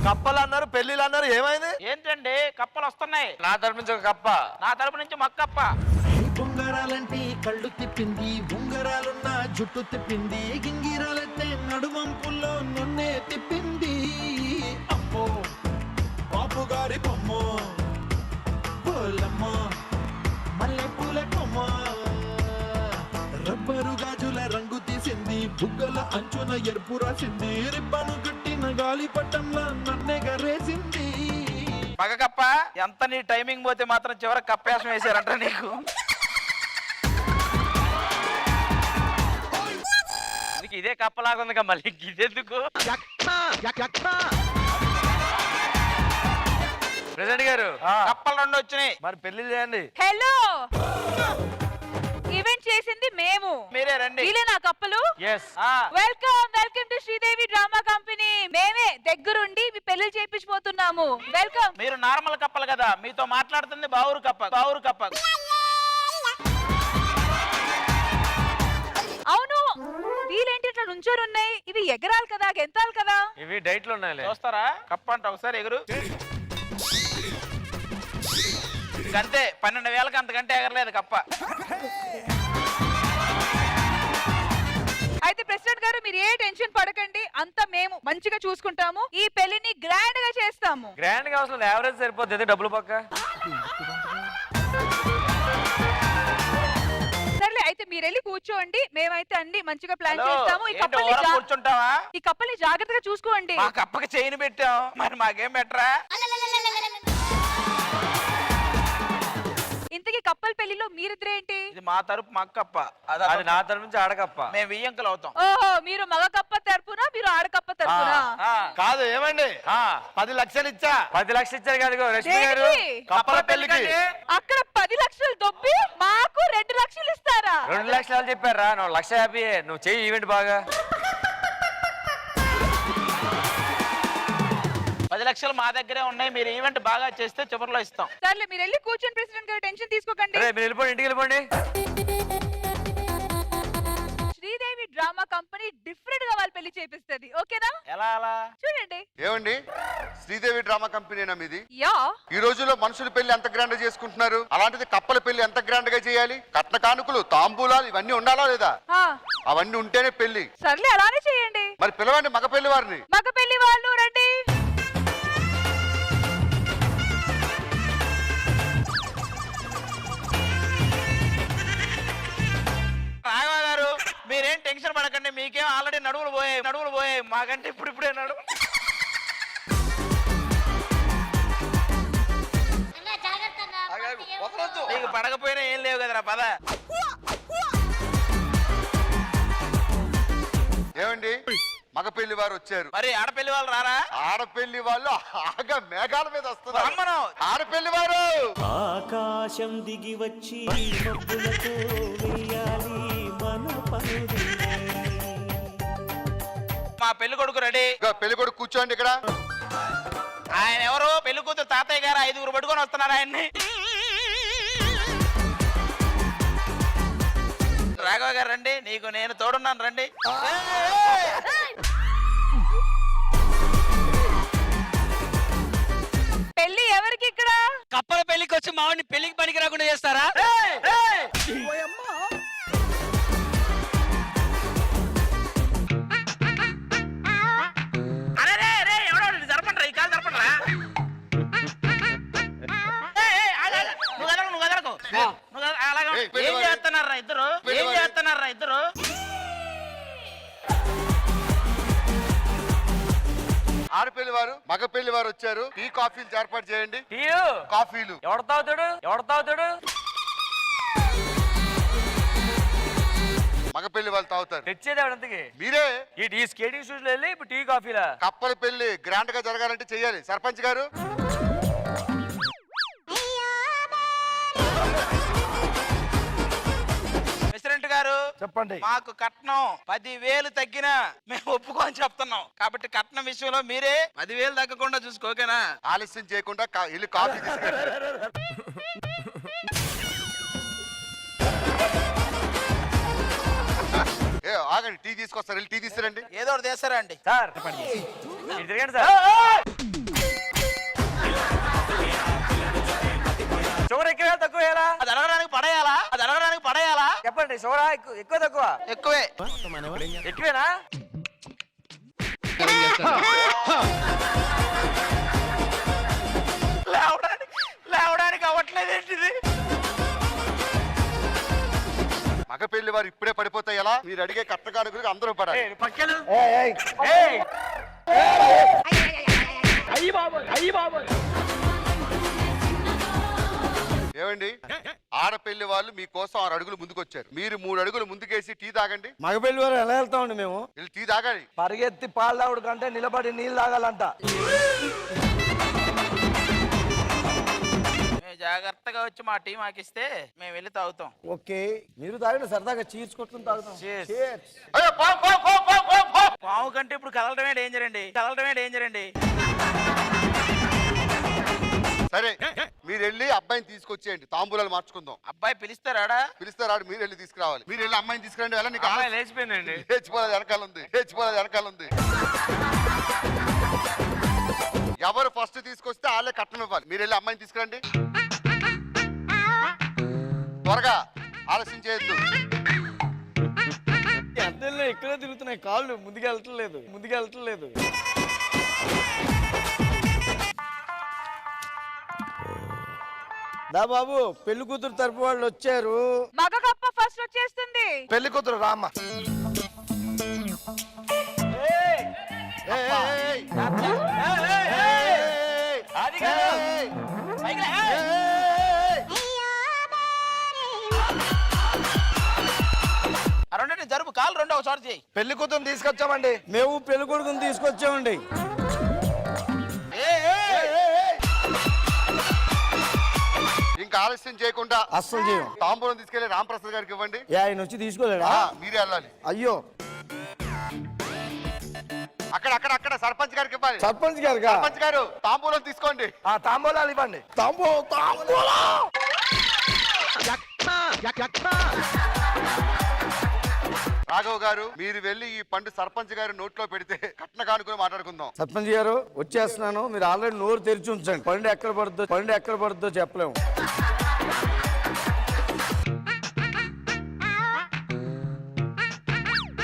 కప్పలు అన్నారు, పెళ్లిళ్ళు అన్నారు, ఏమైంది? ఏంటండి కప్పలు వస్తున్నాయి? నా తరపు నుంచి ఒక కప్ప, నా తరపు నుంచి మక్కప్ప. బొంగరాలంటే కళ్ళు తిప్పింది, బొంగరాలున్న జుట్టు తిప్పింది, గింగిరాలంటే నడుమంపుల్లో నన్నే తిప్పింది. అమ్మో బాబు గారి బొమ్మ, పోలమ్మ మల్లె పూల కొమ్మ, రబ్బరు గాజుల రంగు తీసింది, బుగ్గల అంచున ఎరుపు రాసింది, రిబ్బను కట్టిన గాలి పట్టంలా నన్నే గరేసింది. మగ కప్ప, ఎంత నీ టైమింగ్ పోతే మాత్రం చివరికి కప్పేసం వేసారంట నీకు. ఇదే కప్పలాగా ఉంది మళ్ళీ ఇదెందుకు? ప్రెసిడెంట్ గారు కప్పలు రెండు వచ్చినాయి, మరి పెళ్లి చేయండి. హలో, ఈవెంట్ చేసింది మేము, మీరే రండి. వీలే నా కప్పలు. Welcome welcome to Sridevi drama company. మేమే దగ్గరుండి మీ పెళ్లి చేయించిపోతున్నాము. వెల్కమ్. మీరు నార్మల్ కప్పలు కదా, మీతో మాట్లాడుతుంది బావురు కప్ప. బావురు కప్ప. అవును, వీలేంటి ఇట్లా నుంచోని ఉన్నాయి? ఇవి ఎగరాలి కదా, గెంతాలి కదా. ఇవి డైట్ లో ఉన్నాయి. చూస్తారా కప్ప అంట, ఒకసారి ఎగురు. అంతే, 12,000కి అంతకంటే ఎగరలేదు కప్ప. అయితే ప్రెసిడెంట్ గారు మీరు ఏ టెన్షన్ పడకండి, అంతా మేము మంచిగా చూసుకుంటాము. ఈ పెళ్లిని గ్రాండ్ గా చేస్తాము. గ్రాండ్ గా అవసరం, యావరేజ్ సరిపోతుంది. డబ్బులు పక్క. సర్లే, అయితే మీరు వెళ్ళి కూర్చోండి, మేమైతే అన్ని మంచిగా ప్లాన్ చేస్తాము. కూర్చుంటావా? ఈ కప్పల్ని జాగ్రత్తగా చూసుకోండి. మా కప్పకి చైన్ పెట్టాం, మరి మాకేం పెట్టరా? ఇంతకీ కప్పల్ పెళ్లిలో మీరిద్దరేంటి? ఇది మా తరపు మగ కప్ప, అది నా తరపు నుంచి ఆడకప్ప. మేము వియ్యంకులు అవుతాం. ఓహో, మీరు మగ కప్ప తరపున, మీరు ఆడకప్ప తరపున. కాదు, ఏమండి 10 లక్షలు ఇచ్చా. 10 లక్షలు ఇచ్చారు కదా రష్మి గారు కప్పల పెళ్లికి. అక్కడ 10 లక్షలు దొబ్బి మాకు 2 లక్షలు ఇస్తారా? 2 లక్షలు చెప్పారా? 1,50,000. నువ్వు చెయ్యి ఈవెంట్ బాగా. 10 లక్షలు మా దగ్గరే ఉన్నాయి, మీరు ఈవెంట్ బాగా చేస్తే చివరిలో ఇస్తాం. సర్లే, మీరు వెళ్ళి కూర్చొని ప్రెసిడెంట్ గారు, టెన్షన్ తీసుకోకండి. మీరు వెళ్ళిపోండి, ఇంటికి వెళ్ళిపోండి. శ్రీదేవి డ్రామా కంపెనీ డిఫరెంట్ గా వాళ్ళు పెళ్లి చేపిస్తుంది, ఓకేనా? ఎలా అలా? చూడండి. ఏమండి, శ్రీదేవి డ్రామా కంపెనీనా మీది? యా. ఈ రోజుల్లో మనుషుల పెళ్లి ఎంత గ్రాండ్ గా చేసుకుంటున్నారు, అలాంటిది కప్పల పెళ్లి ఎంత గ్రాండ్ గా చేయాలి? కట్న కానుకలు, తాంబూలాలు ఇవన్నీ ఉండాలా లేదా? అవన్నీ ఉంటేనే పెళ్లి. సర్లే, అలానే చేయండి. మరి పిలవండి మగ పెళ్లి వారిని. మగ పెళ్లి వాళ్ళు రండి. రాఘవ గారు, మీరేం టెన్షన్ పడకండి, మీకేం ఆల్రెడీ నడువులు పోయాయి. మాకంటే ఇప్పుడిప్పుడే నడువు. నీకు పడకపోయినా ఏం లేవు కదరా, పద. ఏమండి, మగ పెళ్లి వారు వచ్చారు, మరి ఆడపెళ్లి వాళ్ళు రారా? ఆడపెళ్లి వాళ్ళు ఆగా మేఘాల మీద వస్తున్నారు. రమ్మను. ఆడపెళ్లి వారు ఆకాశం దిగి వచ్చి మబ్బులతో వేయాలి మన పనులు. మా పెళ్లి కొడుకు రెడీ. పెళ్లి కొడుకు కూర్చోండి ఇక్కడ. ఆయన ఎవరు? పెళ్లి కూతురు తాతయ్య గారు 5గురు పట్టుకొని వస్తున్నారు ఆయన్ని. రాఘవ గారు రండి, నీకు నేను తోడున్నాను, రండి. పెళ్లి ఎవరికి ఇక్కడ? కప్పల పెళ్లికి వచ్చి మావాడిని పెళ్లికి పనికి రాకుండా చేస్తారా? జరపండి, ఈ కాలు జరపండిరా. నువ్వు కదలకు. ఏం చేస్తున్నారా ఇద్దరు? ఆడపెళ్లి వారు మగ పెళ్లి వారు వచ్చారు. టీ కాఫీలు ఏర్పాటు చేయండి. కాఫీలు ఎవడు తాగుతాడు? మగ పెళ్లి వాళ్ళు తాగుతారు. తెచ్చేది ఎవడంతకి? మీరే. ఈ స్కేటింగ్ షూస్ లో వెళ్ళి ఇప్పుడు టీ కాఫీలా? కప్పల పెళ్లి గ్రాండ్ గా జరగాలంటే చెయ్యాలి. సర్పంచ్ గారు, ప్రెసిడెంట్ గారు చెప్పండి. మాకు కట్నం 10,000 తగ్గినా మేము ఒప్పుకొని చెప్తున్నాం, కాబట్టి కట్నం విషయంలో మీరే 10,000 తగ్గకుండా చూసుకోకేనా? ఆలస్యం చేయకుండా వెళ్ళి కాఫీ తీసుకెళ్ళండి. ఆగండి, టీ తీసుకొస్తారు, వెళ్ళి టీ తీసుకురండి. ఏదో ఒకటి చేస్తారా అండి. సార్ ఇటు తిరగండి సార్. షుగర్ ఎక్కువ తక్కువ వేయాలా? అది అడగడానికి పడేయాలా చెప్పండి, షుగర్ ఎక్కువ తక్కువ? ఎక్కువే. ఎక్కువేనా? లేవడానికి అవ్వట్లేదు ఏంటిది? మగ పెళ్లి వారు ఇప్పుడే పడిపోతే ఎలా? మీరు అడిగే కట్న కానుకలకు అందరూ పడాలి. ఏమండి, ఆడపెళ్లి వాళ్ళు మీకోసం 6 అడుగులు ముందుకొచ్చారు. మీరు 3 అడుగులు ముందుకేసి టీ తాగండి. మగపెళ్లి వారు ఎలా వెళ్తామండి మేము? వెళ్ళి టీ తాగాలి. పరిగెత్తి పాలు తాగుడు కంటే నిలబడి నీళ్ళు తాగాలంట. మేము జాగ్రత్తగా వచ్చి మా టీ మాకిస్తే మేము వెళ్ళి తాగుతాం. ఓకే, మీరు తాగండి, సరదాగా చీర్చుకొట్టుకుని తాగుతాం. Cheers. Cheers. అయ్యో, పో. పాము కంటే ఇప్పుడు కదలడమే డేంజర్ అండి. సరే, మీరు వెళ్ళి అబ్బాయిని తీసుకొచ్చేయండి, తాంబూలాలు మార్చుకుందాం. అబ్బాయి పిలుస్తారాడా? పిలుస్తారాడు, మీరు వెళ్ళి తీసుకురావాలి. మీరు వెళ్ళి అమ్మాయిని తీసుకురండి. వెళ్ళండి. నీకు అమ్మాయి లేచిపోయిందండి. లేచిపోలేదు, వెనకాల ఉంది. ఎవరు ఫస్ట్ తీసుకొస్తే వాళ్ళే కట్నం ఇవ్వాలి. మీరు వెళ్ళి అమ్మాయిని తీసుకురండి, త్వరగా, ఆలస్యం చేయొద్దు. అద్దెల్లో ఇక్కడే తిరుగుతున్నాయి కాళ్ళు, ముందుకెళ్ళట్లేదు. దా బాబు, పెళ్లి కూతురు తరపు వాళ్ళు వచ్చారు. మగ కప్ప ఫస్ట్ వచ్చేస్తుంది. పెళ్లి కూతురు రామ్మ. అది కాదు. అరండి జరుపు, కాలు రెండో ఒకసారి చేయి. పెళ్లి కూతురు తీసుకొచ్చామండి. మేము పెళ్లి కొడుకుని తీసుకొచ్చామండి. ఇంకా ఆలస్యం చేయకుండా అస్సలు చేయం. తాంబూలం తీసుకెళ్లి రామప్రసాద్ గారికి ఇవ్వండి. ఆయన వచ్చి తీసుకోలేడా? మీరే వెళ్ళాలి. అయ్యో, అక్కడ సర్పంచ్ గారికి ఇవ్వాలి. సర్పంచ్ గారు సర్పంచ్ గారు, తాంబూలం తీసుకోండి. తాంబూలాలు ఇవ్వండి. రాఘవ్ గారు, మీరు వెళ్ళి ఈ పండు సర్పంచ్ గారి నోట్లో పెడితే కట్న కానుకొని మాట్లాడుకుందాం. సర్పంచ్ గారు వచ్చేస్తున్నాను, మీరు ఆల్రెడీ నోరు తెరిచి ఉంచండి. పండు ఎక్కడ పడుతుందో చెప్పలేము.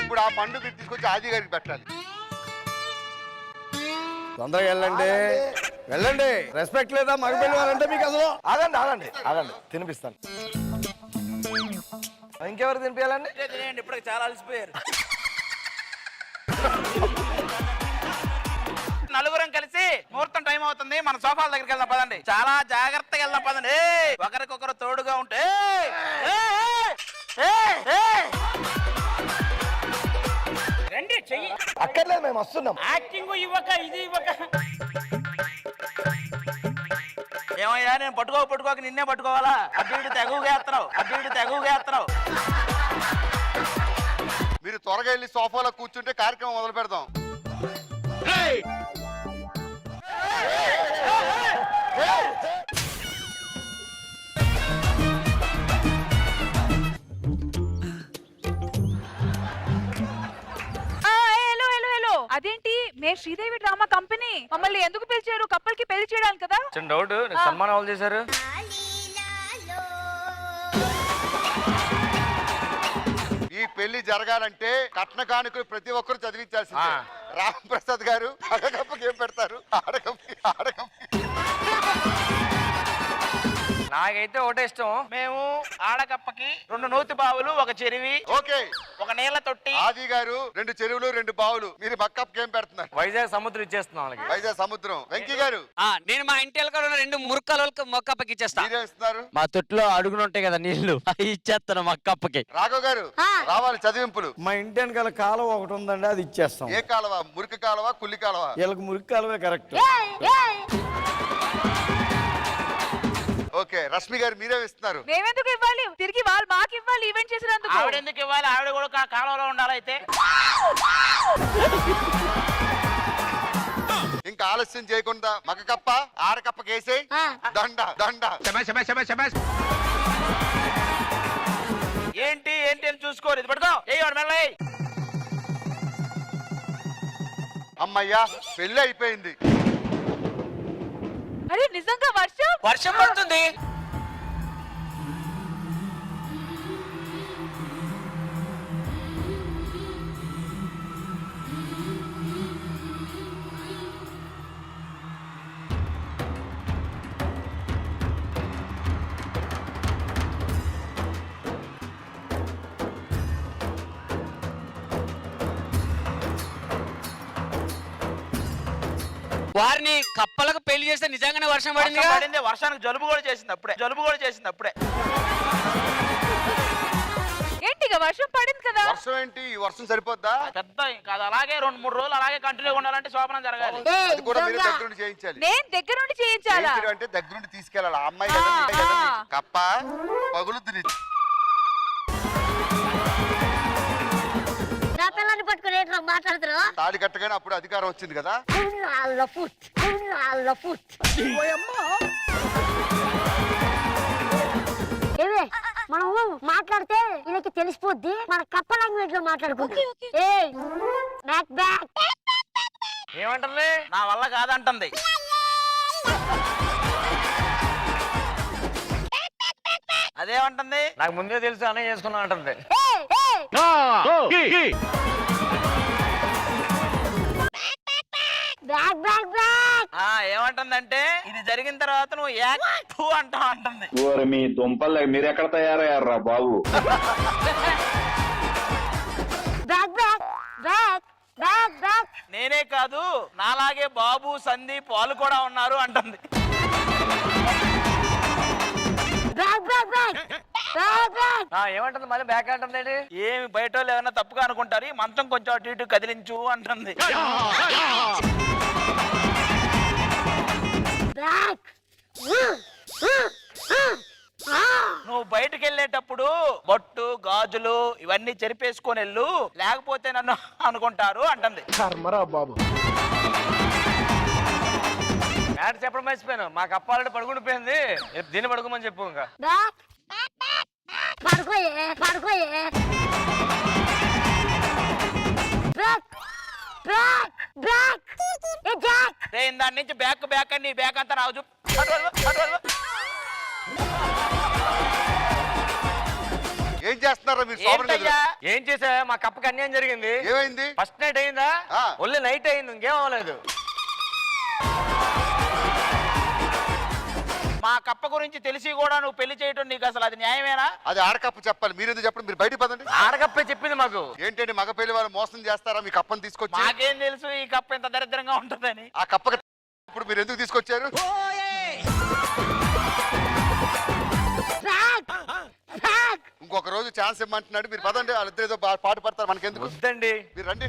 ఇప్పుడు ఆ పండు మీరు తీసుకొచ్చి ఆది గారికి పెట్టాలి. తొందరగా వెళ్ళండి. రెస్పెక్ట్ లేదా మగపెళ్లి వాళ్ళంటే మీకు అసలు? ఆగండి, తినిపిస్తాను. ఇంకెవరు తినిపించాలండి? తినేయండి, ఇప్పుడు చాలా అలసిపోయారు. నలుగురం కలిసి ముహూర్తం టైం అవుతుంది, మన సోఫాల దగ్గరికి వెళ్దాం పదండి. చాలా జాగ్రత్తగా వెళ్దాం పదండి. ఒకరికొకరు తోడుగా ఉంటే రండి. చెయ్యి అక్కర్లేదు, మేము వస్తున్నాం. యాక్టింగ్ ఇవ్వక ఇది ఇవ్వక. ఏమయ్యా, నేను పట్టుకోక నిన్నే పట్టుకోవాలా? అటు ఇటు తెగువగా ఎత్తరావు. మీరు త్వరగా వెళ్ళి సోఫాలో కూర్చుంటే కార్యక్రమం మొదలు పెడదాం. హలో, అదేంటి మే శ్రీదేవి డ్రామా కంపెనీ మమ్మల్ని ఎందుకు పిలిచారు? కప్పల్కి పెళ్లి చేయడానికి కదా? చిన్న డౌట్, సన్మానం వాళ్ళు చేశారు. ఈ పెళ్లి జరగాలంటే కట్న కానుకలు ప్రతి ఒక్కరు చదివించాల్సిందే. రామప్రసాద్ గారు ఆడకప్పకి ఏం పెడతారు? ఆడకప్పకి నాకైతే ఒకటే ఇష్టం. మేము ఆడకప్పకి 2 నూతి బావులు, 1 చెరువి, ఓకే, 1 నీళ్ల తొట్టి. ఆది గారు 2 చెరువులు, 2 బావులు. మీరు బక్కప్పకి ఏం పెడుతున్నారు? వైజాగ్ సముద్రం ఇచ్చేస్తున్నాం వాళ్ళకి. వైజాగ్ సముద్రం. వెంకీ గారు, నేను మా ఇంటి వెనకాల ఉన్న 2 మురుక్కలు మొక్కప్పకి ఇచ్చేస్తా. మీరేం ఇస్తున్నారు? మా తొట్టులో అడుగునుంటాయి కదా నీళ్లు, అవి ఇచ్చేస్తాను మొక్కప్పకి. రాఘవ్ గారు, రావాలి చదివింపులు. మా ఇంటి వెనకాల కాలువ ఒకటి ఉందండి, అది ఇచ్చేస్తాం. ఏ కాలువ? మురికి కాలువ, కుల్లి కాలువ? వీళ్ళకి మురికి కాలువే కరెక్ట్. ఓకే, రష్మి గారు మీరే ఇస్తున్నారు. మేమెందుకు ఇవ్వాలి? తిరిగి వాళ్ళు మాకు ఇవ్వాలి ఈవెంట్ చేసినందుకు. ఆవిడ ఎందుకు ఇవ్వాలి? ఆవిడ కూడా కాలంలో ఉండాలైతే. ఇంకా ఆలస్యం చేయకుండా మగ కప్ప ఆడకప్ప కేసే దండ. ఏంటి అని చూసుకోరు. ఇది పట్టుకో, ఏ మెల్ల అమ్మయ్యా పెళ్లి అయిపోయింది. అరే నిజంగా వర్షం వర్షం పడుతుంది. వారిని కప్పలకు పెళ్లి చేస్తే నిజంగానే వర్షం పడింది వర్షం పడింది. వర్షానికి జలుబు కూడా చేసింది అప్పుడే. ఏంటిగా వర్షం పడింది కదా. వర్షం ఏంటి, ఈ వర్షం సరిపోద్దా? పెద్ద ఇంకా అది అలాగే 2-3 రోజులు అలాగే కంటిన్యూ ఉండాలంటే శోభనం జరగాలి. అది కూడా మీరు దగ్గరుండి చేయించాలి. నేను దగ్గర నుండి చేయించాలా? చేయించడం అంటే దగ్గరుండి తీసుకెళ్ళాలి. ఆ అమ్మాయి కదా, మీ కదా, మీ కప్ప పగులుద్ది. నా పిల్లల్ని పట్టుకుని ఏంట్రా మాట్లాడుతున్నావు? తాళి కట్టగానే అప్పుడు అధికారం వచ్చింది కదా. ఏవే మనము మాట్లాడితే వీళ్ళకి తెలిసిపోద్ది. మన కప్ప లాంగ్వేజ్ లో మాట్లాడుకుంటాం. బ్యాక్ బ్యాక్ ఏమంటుంది? నా వల్ల కాదంటుంది. అదేమంటుంది? నాకు ముందే తెలుసు అన్నయ్య చేసుకున్నా అంటుంది. బ్యాక్ బ్యాక్ బ్యాక్ ఏమంటుందంటే ఇది జరిగిన తర్వాత నువ్వు యాక్ట్ అంటావు అంటుంది. మీ దుంపలు మీరు ఎక్కడ తయారయ్యారా బాబు? Back back back back back నేనే కాదు నాలాగే బాబు సందీప్ వాళ్ళు కూడా ఉన్నారు అంటుంది. Back back back back back ఏమంటుంది మళ్ళీ బ్యాక్ అంటుంది ఏంటి? ఏమి బయట వాళ్ళు ఏమైనా తప్పుగా అనుకుంటారు, ఈ మంచం కొంచెం అటు ఇటు కదిలించు అంటుంది. బ్యాక్ నువ్వు బయటకు వెళ్ళేటప్పుడు బొట్టు గాజులు ఇవన్నీ చెరిపేసుకొని వెళ్ళు, లేకపోతే నన్ను అనుకుంటారు అంటుంది. మ్యాటర్ చెప్పడం మర్చిపోయాను. మా కప్పాలంటే పడుకుండిపోయింది. దీన్ని పడుకోమని చెప్పు. ఇంకా బ్యాక్ పడుకోయే పడుకోయే బ్యాక్ బ్యాక్ బ్యాక్ ఏ జాక్ దాని నుంచి బ్యాక్ బ్యాక్ అని నీ బ్యాక్ అంతా రావు చూపు. అటు వెళ్ళు, అటు వెళ్ళు. ఏం చేస్తున్నారా మీరు? శోభన గదిలో? ఏంటయ్యా? ఏం చేసా? మా కప్పకి అన్యాయం జరిగింది. ఏమైంది? ఫస్ట్ నైట్ అయిందా? ఆ. ఓన్లీ నైట్ అయింది, ఇంకేం అవ్వలేదు. మా కప్ప గురించి తెలిసి కూడా నువ్వు పెళ్లి చేయటం నీకు అసలు అది న్యాయమేనా? అది ఆడకప్ప చెప్పాలి, మీరు ఎందుకు చెప్పండి? మీరు బయట పదండి. ఆడకప్పే చెప్పింది మాకు. ఏంటండి మగ పెళ్లి వాళ్ళు మోసం చేస్తారా? మీ కప్పని తీసుకొచ్చి. మాకేం తెలుసు ఈ కప్ప ఇంత దరిద్రంగా ఉంటుందని. ఆ కప్పకి ఇప్పుడు మీరు ఎందుకు తీసుకొచ్చారు? ఇంకొక రోజు ఛాన్స్ ఇమ్మంటున్నాడు. మీరు పదండి, వాళ్ళిద్దరు ఏదో పాటు పడతారు, మనకెందుకు? వద్దండి. మీరు రండి.